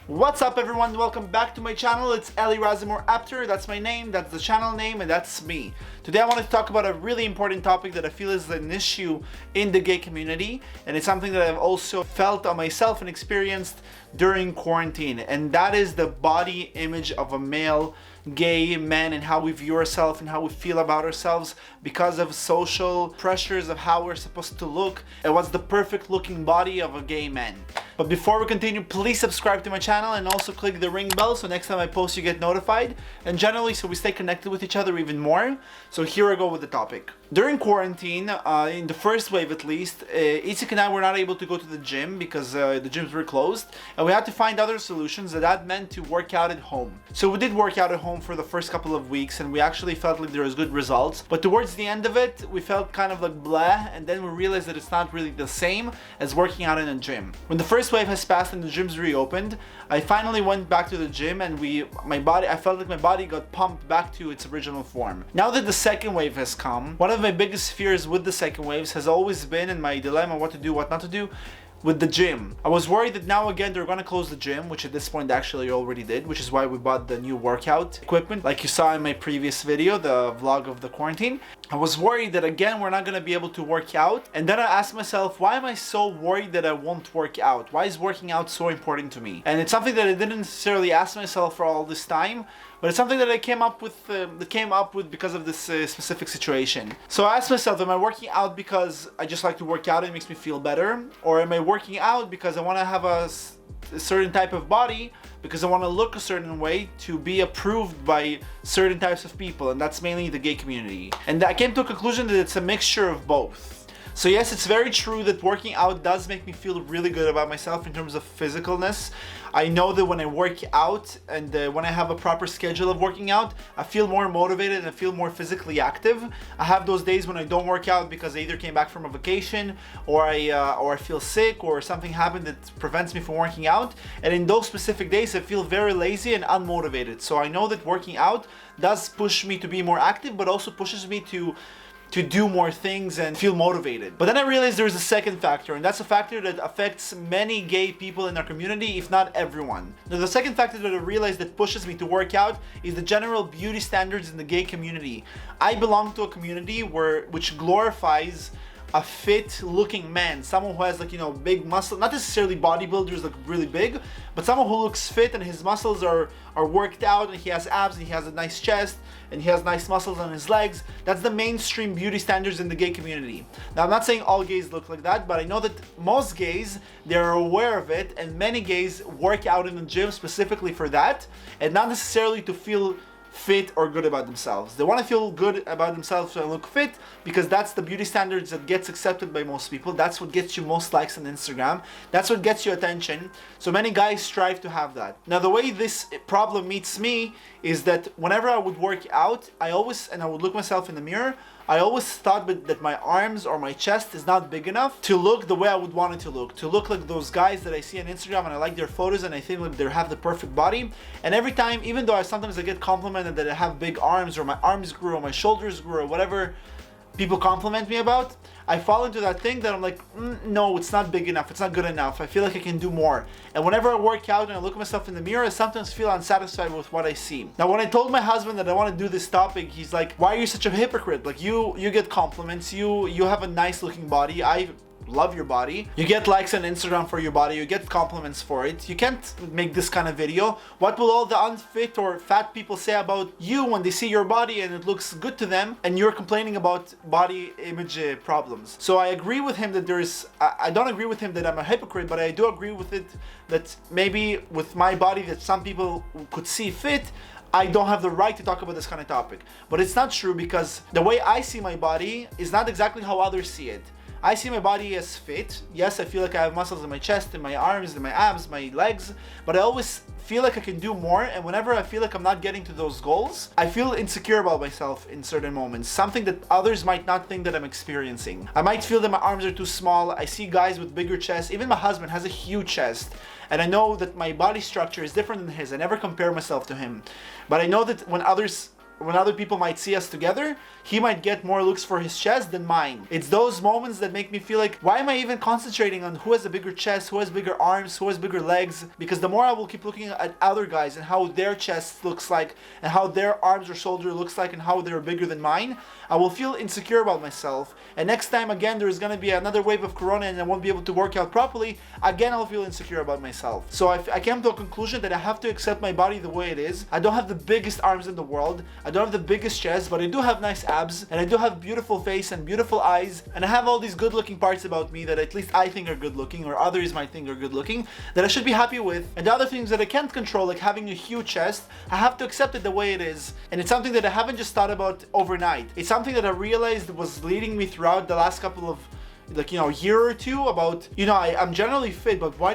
What's up everyone, welcome back to my channel. It's Razimor Apter, that's my name, that's the channel name, and that's me. Today I want to talk about a really important topic that I feel is an issue in the gay community, and it's something that I've also felt on myself and experienced during quarantine, and that is the body image of a male gay man and how we view ourselves and how we feel about ourselves because of social pressures of how we're supposed to look and what's the perfect looking body of a gay man. But before we continue, please subscribe to my channel and also click the ring bell so next time I post you get notified, and generally so we stay connected with each other even more. So here I go with the topic. During quarantine, in the first wave at least, Itzik and I were not able to go to the gym because the gyms were closed, and we had to find other solutions that meant to work out at home. So we did work out at home for the first couple of weeks and we actually felt like there was good results, but towards the end of it we felt kind of like blah, and then we realized that it's not really the same as working out in a gym. When the first wave has passed and the gyms reopened, I finally went back to the gym and I felt like my body got pumped back to its original form. Now that the second wave has come, one of my biggest fears with the second waves has always been, in my dilemma what to do, what not to do, with the gym. I was worried that now again they're gonna close the gym, which at this point actually already did, which is why we bought the new workout equipment like you saw in my previous video, the vlog of the quarantine. I was worried that again we're not gonna be able to work out, and then I asked myself, why am I so worried that I won't work out? Why is working out so important to me? And it's something that I didn't necessarily ask myself for all this time, but it's something that I came up with because of this specific situation. So I asked myself, am I working out because I just like to work out and it makes me feel better? Or am I working out because I want to have a certain type of body, because I want to look a certain way to be approved by certain types of people, and that's mainly the gay community? And I came to a conclusion that it's a mixture of both. So yes, it's very true that working out does make me feel really good about myself in terms of physicalness. I know that when I work out and when I have a proper schedule of working out, I feel more motivated and I feel more physically active. I have those days when I don't work out because I either came back from a vacation or I feel sick or something happened that prevents me from working out. And in those specific days, I feel very lazy and unmotivated. So I know that working out does push me to be more active, but also pushes me to do more things and feel motivated. But then I realized there's a second factor, and that's a factor that affects many gay people in our community, if not everyone. Now, the second factor that I realized that pushes me to work out is the general beauty standards in the gay community. I belong to a community which glorifies a fit looking man, someone who has big muscle, not necessarily bodybuilders like really big, but someone who looks fit and his muscles are worked out and he has abs and he has a nice chest and he has nice muscles on his legs. That's the mainstream beauty standards in the gay community. Now I'm not saying all gays look like that, but I know that most gays, they're aware of it, and many gays work out in the gym specifically for that and not necessarily to feel fit or good about themselves. They want to feel good about themselves and look fit because that's the beauty standards that gets accepted by most people. That's what gets you most likes on Instagram. That's what gets you attention. So many guys strive to have that. Now the way this problem meets me is that whenever I would work out, I would look myself in the mirror, I always thought that my arms or my chest is not big enough to look the way I would want it to look like those guys that I see on Instagram and I like their photos and I think like they have the perfect body. And every time, even though sometimes I get complimented that I have big arms or my arms grew or my shoulders grew or whatever people compliment me about, I fall into that thing that I'm like, no, it's not big enough, it's not good enough, I feel like I can do more. And whenever I work out and I look at myself in the mirror, I sometimes feel unsatisfied with what I see. Now when I told my husband that I want to do this topic, he's like, why are you such a hypocrite? Like you get compliments, you have a nice looking body, I love your body, you get likes on Instagram for your body, you get compliments for it, you can't make this kind of video. What will all the unfit or fat people say about you when they see your body and it looks good to them and you're complaining about body image problems? So I agree with him that I don't agree with him that I'm a hypocrite, but I do agree with it that maybe with my body that some people could see fit, I don't have the right to talk about this kind of topic. But it's not true, because the way I see my body is not exactly how others see it. I see my body as fit. Yes, I feel like I have muscles in my chest, in my arms, in my abs, my legs, but I always feel like I can do more, and whenever I feel like I'm not getting to those goals, I feel insecure about myself in certain moments, something that others might not think that I'm experiencing. I might feel that my arms are too small. I see guys with bigger chests. Even my husband has a huge chest, and I know that my body structure is different than his. I never compare myself to him, but I know that when others when other people might see us together, he might get more looks for his chest than mine. It's those moments that make me feel like, why am I even concentrating on who has a bigger chest, who has bigger arms, who has bigger legs? Because the more I will keep looking at other guys and how their chest looks like, and how their arms or shoulder looks like, and how they're bigger than mine, I will feel insecure about myself. And next time, again, there's gonna be another wave of corona and I won't be able to work out properly, again, I'll feel insecure about myself. So I came to a conclusion that I have to accept my body the way it is. I don't have the biggest arms in the world, I don't have the biggest chest, but I do have nice abs, and I do have beautiful face and beautiful eyes, and I have all these good looking parts about me that at least I think are good looking, or others might think are good looking, that I should be happy with. And the other things that I can't control, like having a huge chest, I have to accept it the way it is. And it's something that I haven't just thought about overnight. It's something that I realized was leading me throughout the last couple of year or two about, I'm generally fit, but why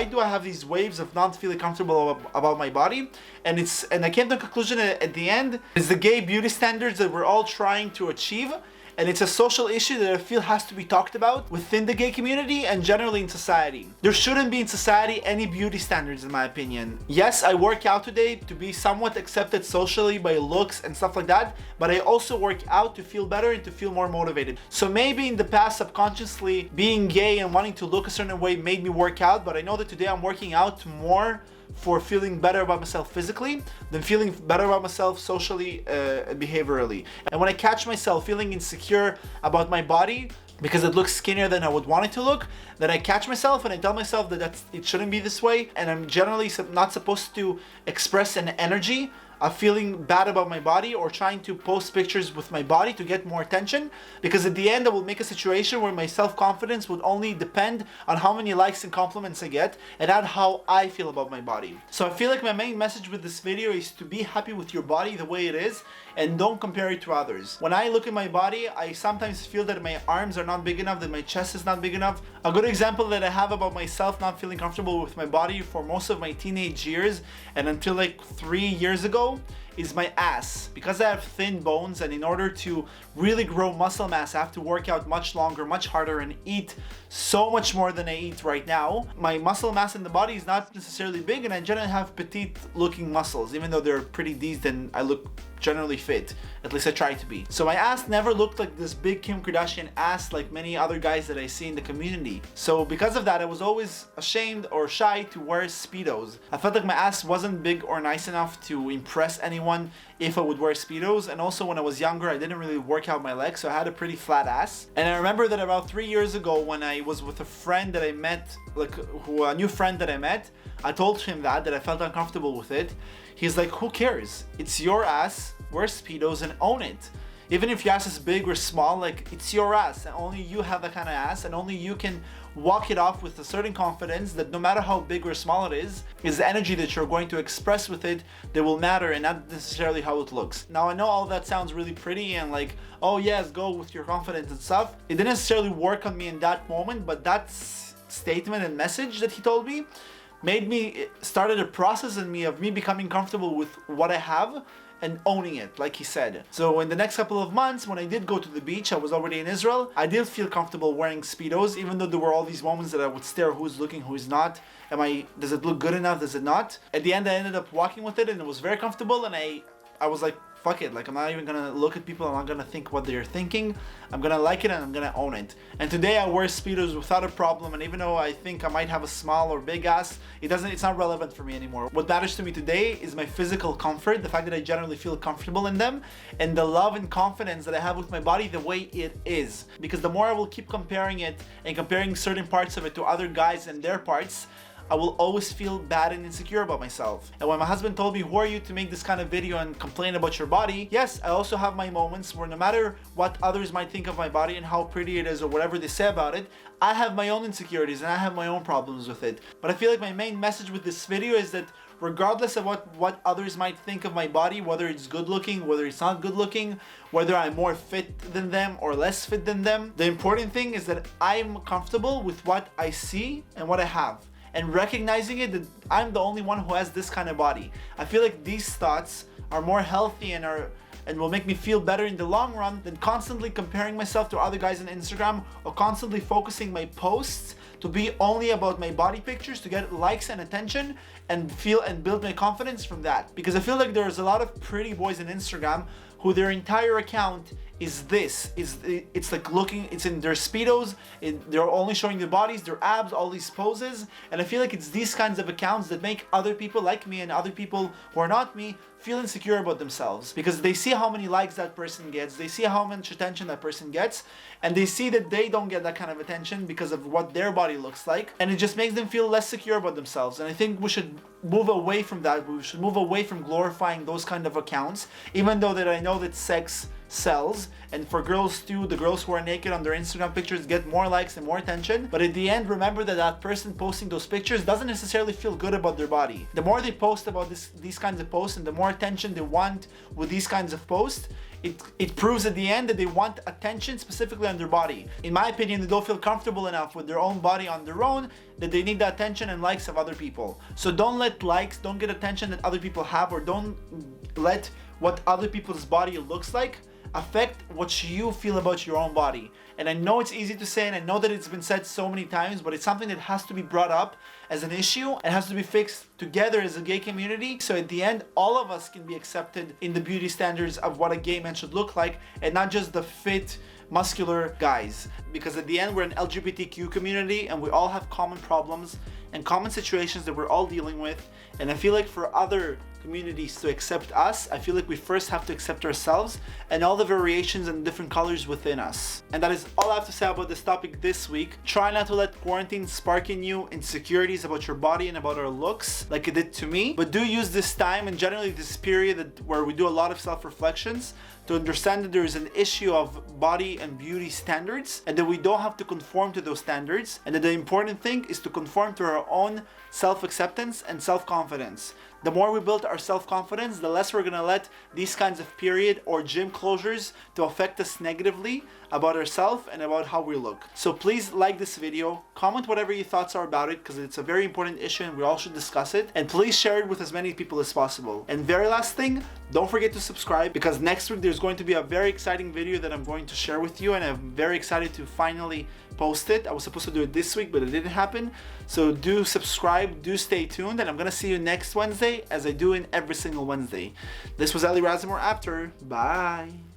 do I have these waves of not feeling comfortable about my body? And I came to a conclusion at the end is the gay beauty standards that we're all trying to achieve. And it's a social issue that I feel has to be talked about within the gay community and generally in society. There shouldn't be in society any beauty standards, in my opinion. Yes, I work out today to be somewhat accepted socially by looks and stuff like that, but I also work out to feel better and to feel more motivated. So maybe in the past, subconsciously, being gay and wanting to look a certain way made me work out, but I know that today I'm working out more for feeling better about myself physically than feeling better about myself socially and behaviorally. And when I catch myself feeling insecure about my body because it looks skinnier than I would want it to look, then I catch myself and I tell myself that it shouldn't be this way, and I'm generally not supposed to express an energy of feeling bad about my body or trying to post pictures with my body to get more attention, because at the end I will make a situation where my self-confidence would only depend on how many likes and compliments I get and not how I feel about my body. So I feel like my main message with this video is to be happy with your body the way it is and don't compare it to others. When I look at my body, I sometimes feel that my arms are not big enough, that my chest is not big enough. A good example that I have about myself not feeling comfortable with my body for most of my teenage years and until like 3 years ago is my ass. Because I have thin bones, and in order to really grow muscle mass I have to work out much longer, much harder, and eat so much more than I eat right now. My muscle mass in the body is not necessarily big, and I generally have petite looking muscles, even though they're pretty decent and I look generally fit. At least I try to be. So my ass never looked like this big Kim Kardashian ass like many other guys that I see in the community. So because of that, I was always ashamed or shy to wear Speedos. I felt like my ass wasn't big or nice enough to impress anyone if I would wear Speedos. And also when I was younger, I didn't really work out my legs, so I had a pretty flat ass. And I remember that about 3 years ago when I was with a friend that I met, a new friend that I met, I told him that I felt uncomfortable with it. He's like, who cares? It's your ass, wear Speedos and own it. Even if your ass is big or small, like, it's your ass and only you have that kind of ass, and only you can walk it off with a certain confidence that no matter how big or small it is the energy that you're going to express with it that will matter, and not necessarily how it looks. Now I know all that sounds really pretty and like, oh yes, go with your confidence and stuff. It didn't necessarily work on me in that moment, but that statement and message that he told me started a process in me of me becoming comfortable with what I have and owning it, like he said. So in the next couple of months, when I did go to the beach, I was already in Israel, I did feel comfortable wearing Speedos, even though there were all these moments that I would stare who's looking, who's not. Does it look good enough? Does it not? At the end, I ended up walking with it and it was very comfortable, and I was like, fuck it, like I'm not even gonna look at people, I'm not gonna think what they're thinking, I'm gonna like it and I'm gonna own it. And today I wear Speedos without a problem, and even though I think I might have a small or big ass, it's not relevant for me anymore. What matters to me today is my physical comfort, the fact that I generally feel comfortable in them, and the love and confidence that I have with my body the way it is. Because the more I will keep comparing it and comparing certain parts of it to other guys and their parts, I will always feel bad and insecure about myself. And when my husband told me, who are you to make this kind of video and complain about your body? Yes, I also have my moments where no matter what others might think of my body and how pretty it is or whatever they say about it, I have my own insecurities and I have my own problems with it. But I feel like my main message with this video is that regardless of what others might think of my body, whether it's good looking, whether it's not good looking, whether I'm more fit than them or less fit than them, the important thing is that I'm comfortable with what I see and what I have. And recognizing it, that I'm the only one who has this kind of body. I feel like these thoughts are more healthy and will make me feel better in the long run than constantly comparing myself to other guys on Instagram or constantly focusing my posts to be only about my body pictures, to get likes and attention, and feel and build my confidence from that. Because I feel like there's a lot of pretty boys on Instagram who their entire account is this. It's like looking, it's in their Speedos, they're only showing their bodies, their abs, all these poses. And I feel like it's these kinds of accounts that make other people like me and other people who are not me feel insecure about themselves, because they see how many likes that person gets, they see how much attention that person gets, and they see that they don't get that kind of attention because of what their body looks like, and it just makes them feel less secure about themselves. And I think we should move away from that. We should move away from glorifying those kind of accounts, even though that I know that sex sells, and for girls too, the girls who are naked on their Instagram pictures get more likes and more attention. But at the end, remember that that person posting those pictures doesn't necessarily feel good about their body. The more they post about these kinds of posts, and the more attention they want with these kinds of posts, it proves at the end that they want attention specifically on their body. In my opinion, they don't feel comfortable enough with their own body on their own, that they need the attention and likes of other people. So don't let likes, don't get attention that other people have, or don't let what other people's body looks like affect what you feel about your own body. And I know it's easy to say, and I know that it's been said so many times, but it's something that has to be brought up as an issue and has to be fixed together as a gay community. So at the end, all of us can be accepted in the beauty standards of what a gay man should look like, and not just the fit, muscular guys. Because at the end, we're an LGBTQ community, and we all have common problems and common situations that we're all dealing with. And I feel like for other communities to accept us, I feel like we first have to accept ourselves and all the variations and different colors within us. And that is all I have to say about this topic this week. Try not to let quarantine spark in you insecurities about your body and about our looks like it did to me, but do use this time and generally this period where we do a lot of self-reflections to understand that there is an issue of body and beauty standards, and that we don't have to conform to those standards, and that the important thing is to conform to our own self-acceptance and self-confidence. The more we build our self-confidence, the less we're gonna let these kinds of period or gym closures to affect us negatively about ourselves and about how we look. So please like this video, comment whatever your thoughts are about it, because it's a very important issue and we all should discuss it, and please share it with as many people as possible. And very last thing, don't forget to subscribe, because next week there's going to be a very exciting video that I'm going to share with you, and I'm very excited to finally post it. I was supposed to do it this week, but it didn't happen. So do subscribe, do stay tuned, and I'm gonna see you next Wednesday as I do in every single Wednesday. This was Razimor Apter. Bye.